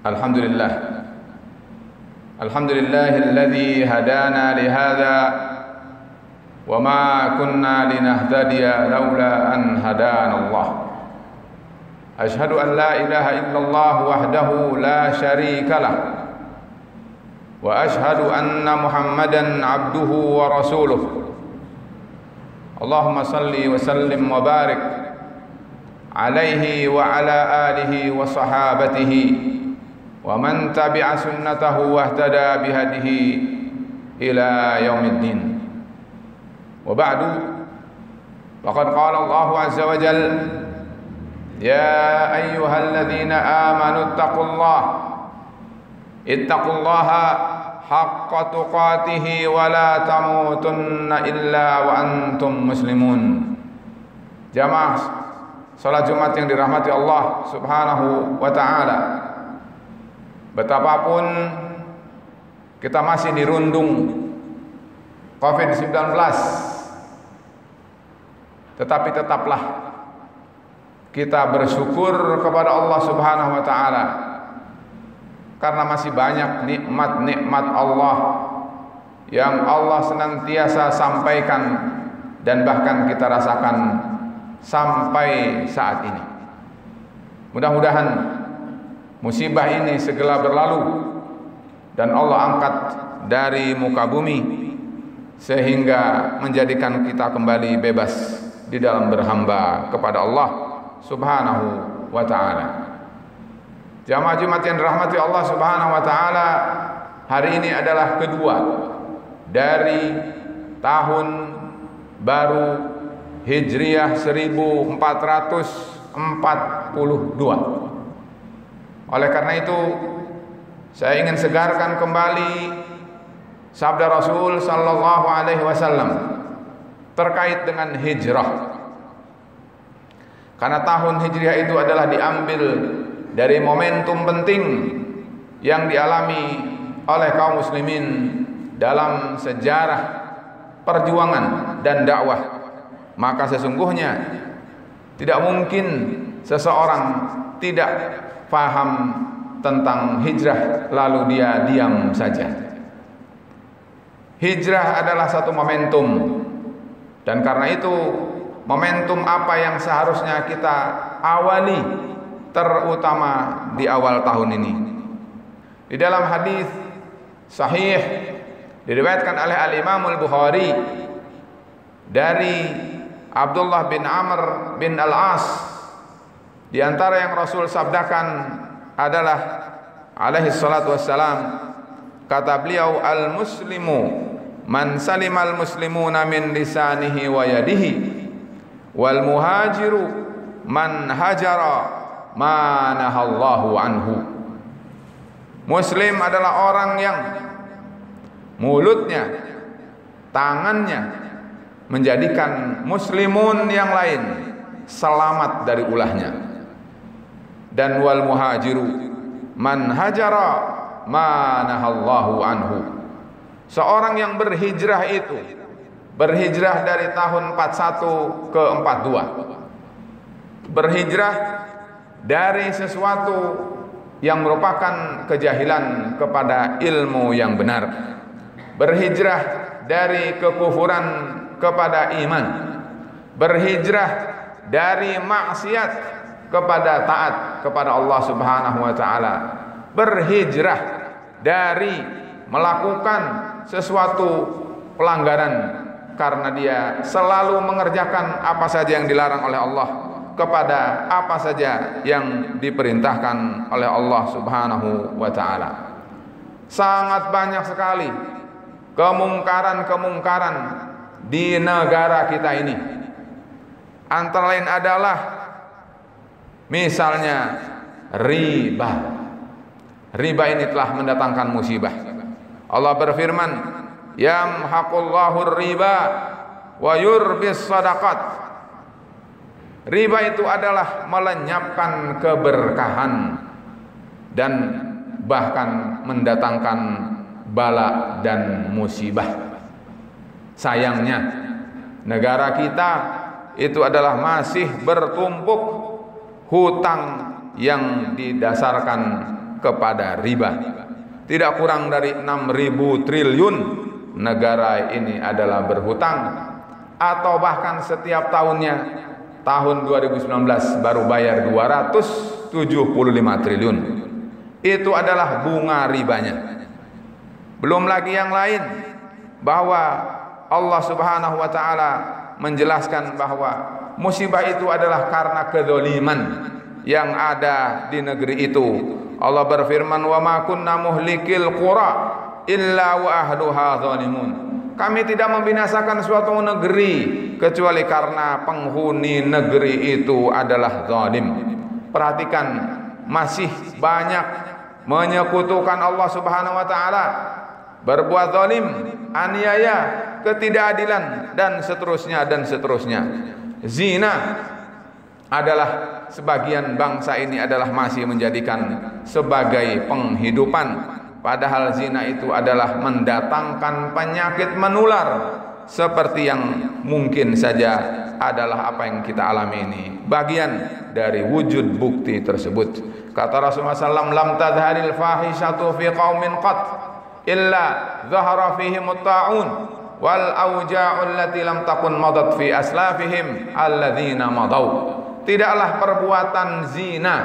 Alhamdulillah. Alhamdulillahilladzi hadana lihadza wa ma kunna linahtadiya laula an hadana Allah. Ashhadu an la ilaha illallah wahdahu la syarika lah. Wa ashhadu anna Muhammadan abduhu wa rasuluh. Allahumma salli wa sallim wa barik alaihi wa ala alihi wa sahabatihi wa man tabi'a sunnatahu wa ihtada bihadihi ila yaumiddin. Wa ba'du, faqad qala Allah azza wa jalla, ya ayyuhalladzina amanu ittaqullaha haqqa tuqatihi wa la tamutunna illa wa antum muslimun. Jamaah salat Jumat yang dirahmati Allah Subhanahu wa taala, betapapun kita masih dirundung COVID-19, tetapi tetaplah kita bersyukur kepada Allah Subhanahu wa taala karena masih banyak nikmat-nikmat Allah yang Allah senantiasa sampaikan dan bahkan kita rasakan sampai saat ini. Mudah-mudahan musibah ini segera berlalu dan Allah angkat dari muka bumi sehingga menjadikan kita kembali bebas di dalam berhamba kepada Allah Subhanahu wa taala. Jamaah Jumat yang dirahmati Allah Subhanahu wa taala, hari ini adalah kedua dari tahun baru Hijriah 1442. Oleh karena itu, saya ingin segarkan kembali sabda Rasul sallallahu alaihi wasallam terkait dengan hijrah. Karena tahun Hijriah itu adalah diambil dari momentum penting yang dialami oleh kaum muslimin dalam sejarah perjuangan dan dakwah. Maka sesungguhnya tidak mungkin seseorang tidak paham tentang hijrah lalu dia diam saja. Hijrah adalah satu momentum, dan karena itu momentum apa yang seharusnya kita awali terutama di awal tahun ini. Di dalam hadis sahih diriwayatkan oleh Al-Imam Al-Bukhari dari Abdullah bin Amr bin Al-As, di antara yang Rasul sabdakan adalah alaihi salatu wassalam, kata beliau, al-muslimu man salimal muslimuna min lisanihi wa yadihi wal muhajiru man hajara ma nahallahu anhu. Muslim adalah orang yang mulutnya, tangannya menjadikan muslimun yang lain selamat dari ulahnya. Dan wal muhajiru man hajara ma nahallahu anhu. Seorang yang berhijrah itu berhijrah dari tahun 41 ke 42. Berhijrah dari sesuatu yang merupakan kejahilan kepada ilmu yang benar. Berhijrah dari kekufuran kepada iman. Berhijrah dari maksiat kepada taat kepada Allah Subhanahu wa taala. Berhijrah dari melakukan sesuatu pelanggaran karena dia selalu mengerjakan apa saja yang dilarang oleh Allah kepada apa saja yang diperintahkan oleh Allah Subhanahu wa taala. Sangat banyak sekali kemungkaran-kemungkaran di negara kita ini. Antara lain adalah misalnya riba. Riba ini telah mendatangkan musibah. Allah berfirman, yamhaqullahu riba wa yurbis sadaqat. Riba itu adalah melenyapkan keberkahan dan bahkan mendatangkan bala dan musibah. Sayangnya negara kita itu adalah masih bertumpuk hutang yang didasarkan kepada riba. Tidak kurang dari 6.000 triliun negara ini adalah berhutang, atau bahkan setiap tahunnya, tahun 2019 baru bayar 275 triliun. Itu adalah bunga ribanya. Belum lagi yang lain, bahwa Allah Subhanahu wa taala menjelaskan bahwa musibah itu adalah karena kezaliman yang ada di negeri itu. Allah berfirman, "Wa ma kunna muhlikil qura illa wa ahluha zalimun." Kami tidak membinasakan suatu negeri kecuali karena penghuni negeri itu adalah zalim. Perhatikan, masih banyak menyekutukan Allah Subhanahu wa taala, berbuat zalim, aniaya, ketidakadilan, dan seterusnya dan seterusnya. Zina adalah sebagian bangsa ini adalah masih menjadikan sebagai penghidupan, padahal zina itu adalah mendatangkan penyakit menular seperti yang mungkin saja adalah apa yang kita alami ini, bagian dari wujud bukti tersebut. Kata Rasulullah SAW, "Lam tadharil fahishatu fi qaumin qat illa zahara fihim at-ta'un wal auja'u allati lam takun madat fi aslafihim alladzina madaw." Tidaklah perbuatan zina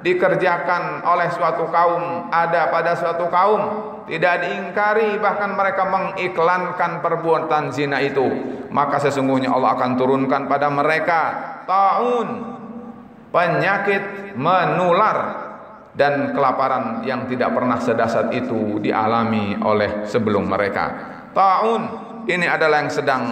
dikerjakan oleh suatu kaum, ada pada suatu kaum, tidak diingkari, bahkan mereka mengiklankan perbuatan zina itu, maka sesungguhnya Allah akan turunkan pada mereka ta'un, penyakit menular, dan kelaparan yang tidak pernah sedahsyat itu dialami oleh sebelum mereka. Ta'un ini adalah yang sedang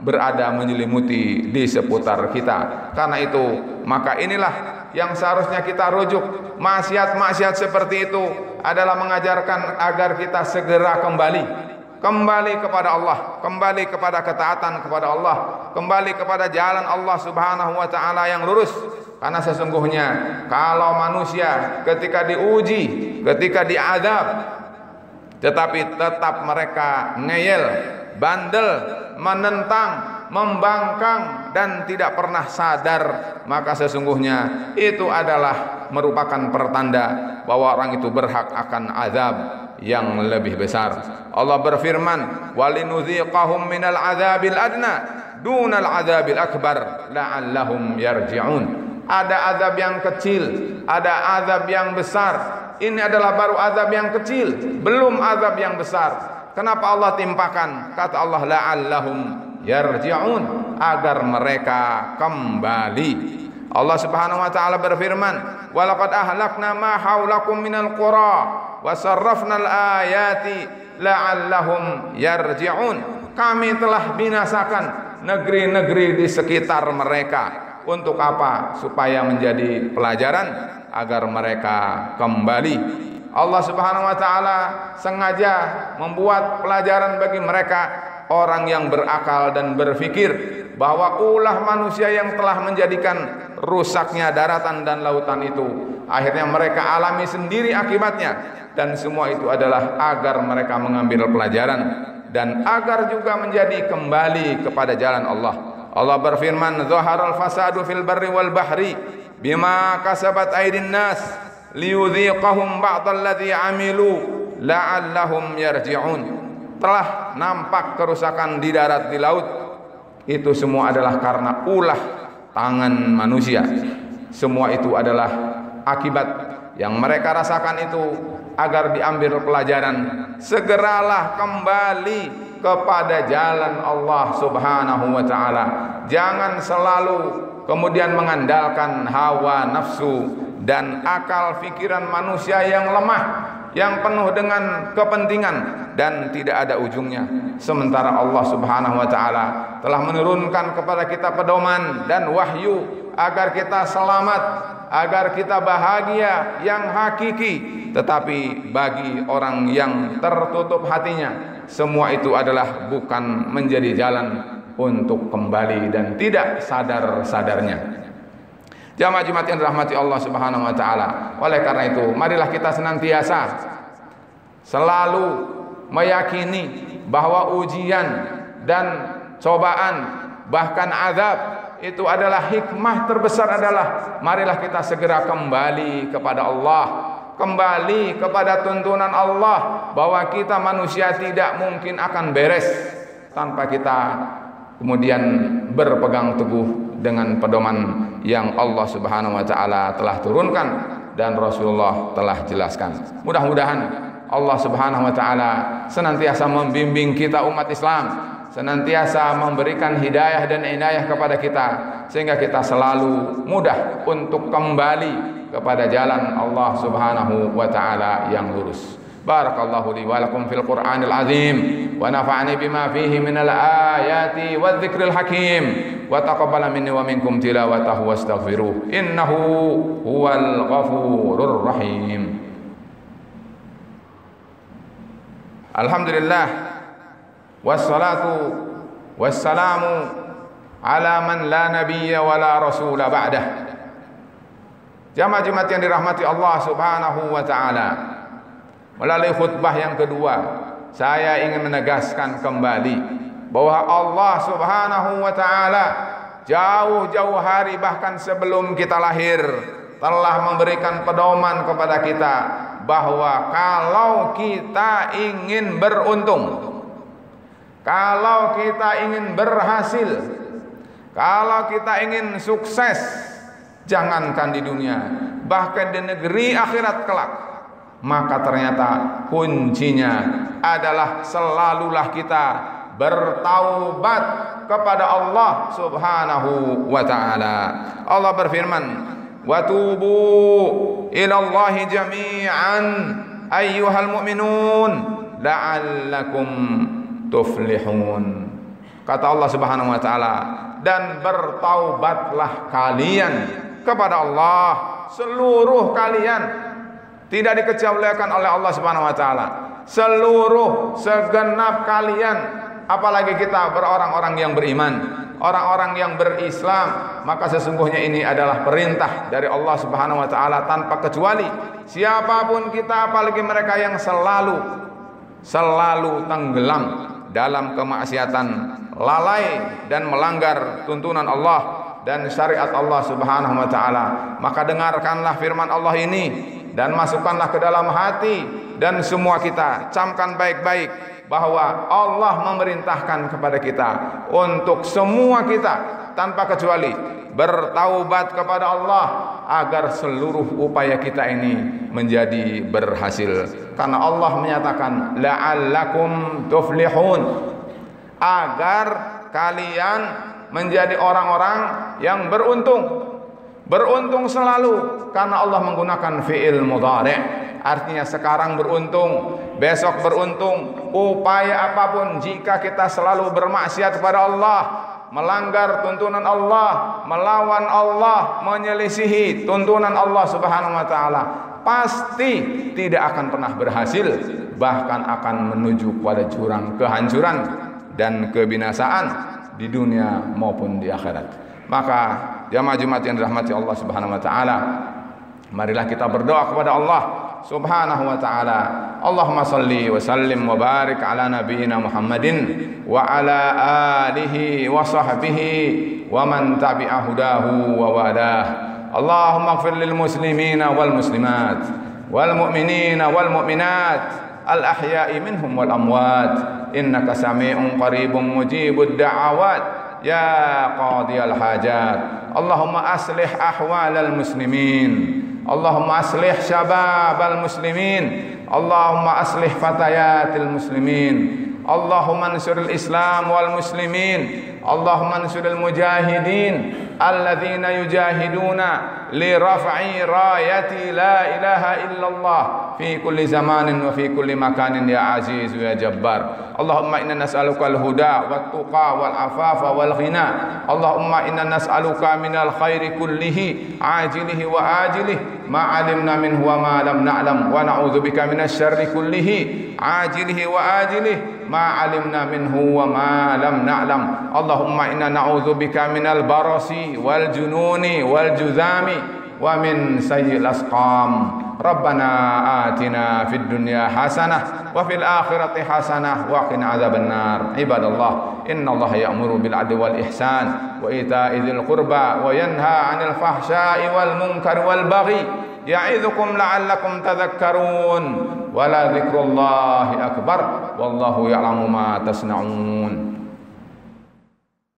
berada menyelimuti di seputar kita. Karena itu, maka inilah yang seharusnya kita rujuk. Maksiat-maksiat seperti itu adalah mengajarkan agar kita segera kembali kepada Allah, kembali kepada ketaatan kepada Allah, kembali kepada jalan Allah Subhanahu wa taala yang lurus. Karena sesungguhnya kalau manusia ketika diuji, ketika diazab, tetapi tetap mereka ngeyel, bandel, menentang, membangkang, dan tidak pernah sadar, maka sesungguhnya itu adalah merupakan pertanda bahwa orang itu berhak akan azab yang lebih besar. Allah berfirman, "Walinudhiqahum minal azabil adna dunal azabil akbar la'allahum yarji'un." Ada azab yang kecil, ada azab yang besar. Ini adalah baru azab yang kecil, belum azab yang besar. Kenapa Allah timpakan? Kata Allah, la'allahum yarji'un, agar mereka kembali. Allah Subhanahu wa taala berfirman, "Walaqad ahlakna ma haulakum minal qura wa sarrafnal ayati la'allahum yarji'un." Kami telah binasakan negeri-negeri di sekitar mereka. Untuk apa? Supaya menjadi pelajaran agar mereka kembali. Allah Subhanahu wa taala sengaja membuat pelajaran bagi mereka, orang yang berakal dan berfikir bahwa ulah manusia yang telah menjadikan rusaknya daratan dan lautan itu, akhirnya mereka alami sendiri akibatnya, dan semua itu adalah agar mereka mengambil pelajaran dan agar juga menjadi kembali kepada jalan Allah. Allah berfirman, "Zaharal fasadu fil barri wal bahri bima kasabat aydin nas liyudhiqahum ba'dalladzi 'amilu la'allahum yarji'un." Telah nampak kerusakan di darat, di laut. Itu semua adalah karena ulah tangan manusia. Semua itu adalah akibat yang mereka rasakan itu, agar diambil pelajaran. Segeralah kembali kepada jalan Allah Subhanahu wa taala. Jangan selalu kemudian mengandalkan hawa nafsu dan akal pikiran manusia yang lemah, yang penuh dengan kepentingan dan tidak ada ujungnya. Sementara Allah Subhanahu wa taala telah menurunkan kepada kita pedoman dan wahyu agar kita selamat, agar kita bahagia yang hakiki. Tetapi bagi orang yang tertutup hatinya, semua itu adalah bukan menjadi jalan untuk kembali dan tidak sadar-sadarnya. Jamaah Jumat yang dirahmati Allah Subhanahu wa taala. Oleh karena itu, marilah kita senantiasa selalu meyakini bahwa ujian dan cobaan, bahkan azab, itu adalah hikmah terbesar adalah marilah kita segera kembali kepada Allah. kembali kepada tuntunan Allah, bahwa kita manusia tidak mungkin akan beres tanpa kita kemudian berpegang teguh dengan pedoman yang Allah Subhanahu wa taala telah turunkan dan Rasulullah telah jelaskan. Mudah-mudahan Allah Subhanahu wa taala senantiasa membimbing kita umat Islam, senantiasa memberikan hidayah dan inayah kepada kita, sehingga kita selalu mudah untuk kembali kepada jalan Allah Subhanahu wa taala yang lurus. Barakallahu li wa lakum fil Qur'anil azim wa nafa'ani bima fihi minal ayati wadh-dhikril hakim wa taqabbala minni wa minkum tilawatahu wastaghfiruh innahu huwal ghafurur rahim. Alhamdulillah wassalatu wassalamu ala man la nabiyya wa la rasula ba'dah. Jamaah yang dirahmati Allah Subhanahu wa taala, melalui khutbah yang kedua saya ingin menegaskan kembali bahwa Allah Subhanahu wa taala jauh-jauh hari, bahkan sebelum kita lahir, telah memberikan pedoman kepada kita bahwa kalau kita ingin beruntung, kalau kita ingin berhasil, kalau kita ingin sukses, jangankan di dunia, bahkan di negeri akhirat kelak, maka ternyata kuncinya adalah selalulah kita bertaubat kepada Allah Subhanahu wa taala. Allah berfirman, wa tubu ilallahi jami'an ayyuhal mu'minun la'allakum tuflihun. Kata Allah Subhanahu wa taala, dan bertaubatlah kalian kepada Allah, seluruh kalian, tidak dikecualikan oleh Allah Subhanahu wa taala, seluruh segenap kalian, apalagi kita berorang-orang yang beriman, orang-orang yang berislam, maka sesungguhnya ini adalah perintah dari Allah Subhanahu wa taala tanpa kecuali. Siapapun kita, apalagi mereka yang selalu tenggelam dalam kemaksiatan, lalai dan melanggar tuntunan Allah dan syariat Allah Subhanahu wa taala, maka dengarkanlah firman Allah ini dan masukkanlah ke dalam hati, dan semua kita camkan baik-baik bahwa Allah memerintahkan kepada kita untuk semua kita tanpa kecuali bertaubat kepada Allah agar seluruh upaya kita ini menjadi berhasil. Karena Allah menyatakan la'allakum tuflihun, agar kalian menjadi orang-orang yang beruntung. Beruntung selalu, karena Allah menggunakan fi'il mudhari', artinya sekarang beruntung, besok beruntung. Upaya apapun, jika kita selalu bermaksiat kepada Allah, melanggar tuntunan Allah, melawan Allah, menyelisihi tuntunan Allah Subhanahu wa taala, pasti tidak akan pernah berhasil, bahkan akan menuju pada jurang kehancuran dan kebinasaan di dunia maupun di akhirat. Maka jamaah Jumat yang dirahmati Allah Subhanahu wa taala, marilah kita berdoa kepada Allah Subhanahu wa taala. Allahumma salli wa sallim wa barik ala nabiyyina Muhammadin wa ala alihi wa sahbihi wa man tabi'a hudahu wa walah. Allahumma ighfir lil muslimina wal muslimat wal mu'minina wal mu'minat al ahya'i minhum wal amwat innaka sami'un qaribun mujibud da'awat ya qadiyal hajat. Allahumma aslih ahwalal muslimin, Allahumma aslih syababal muslimin, Allahumma aslih fatayatil muslimin, Allahumma ansuril Islam wal muslimin, Allahumma ansuril mujahidin alladzina yujahiduna li raf'i rayati la ilaha illallah fi kulli zamanin wa fi kulli makanin ya aziz ya jabbar. Allahumma inna nas'aluka al-huda wat tuqa wal afafa wal ghina. Allahumma inna nas'aluka minal khairi kullihi ajilihi wa ajilihi ma 'alimna minhu wa ma lam na'lam wa na'udzubika minasy syarri kullihi ajilihi wa ajilihi ma 'alimna minhu wa ma lam na'lam. Allahumma inna na'udzubika minal barasi wal jununi wal juzami wa min sayyi'il asqam. Rabbana atina fid dunya hasanah wa fil akhirati hasanah wa qina adzabannar. Ibadallah, innallaha ya'muru bil 'adli wal ihsan wa ita'i dzil qurba wa yanha 'anil fahsya'i wal munkari wal baghi ya'idzukum la'allakum tadhakkarun wa la dzikrullahi akbar wallahu ya'lamu ma tasna'un.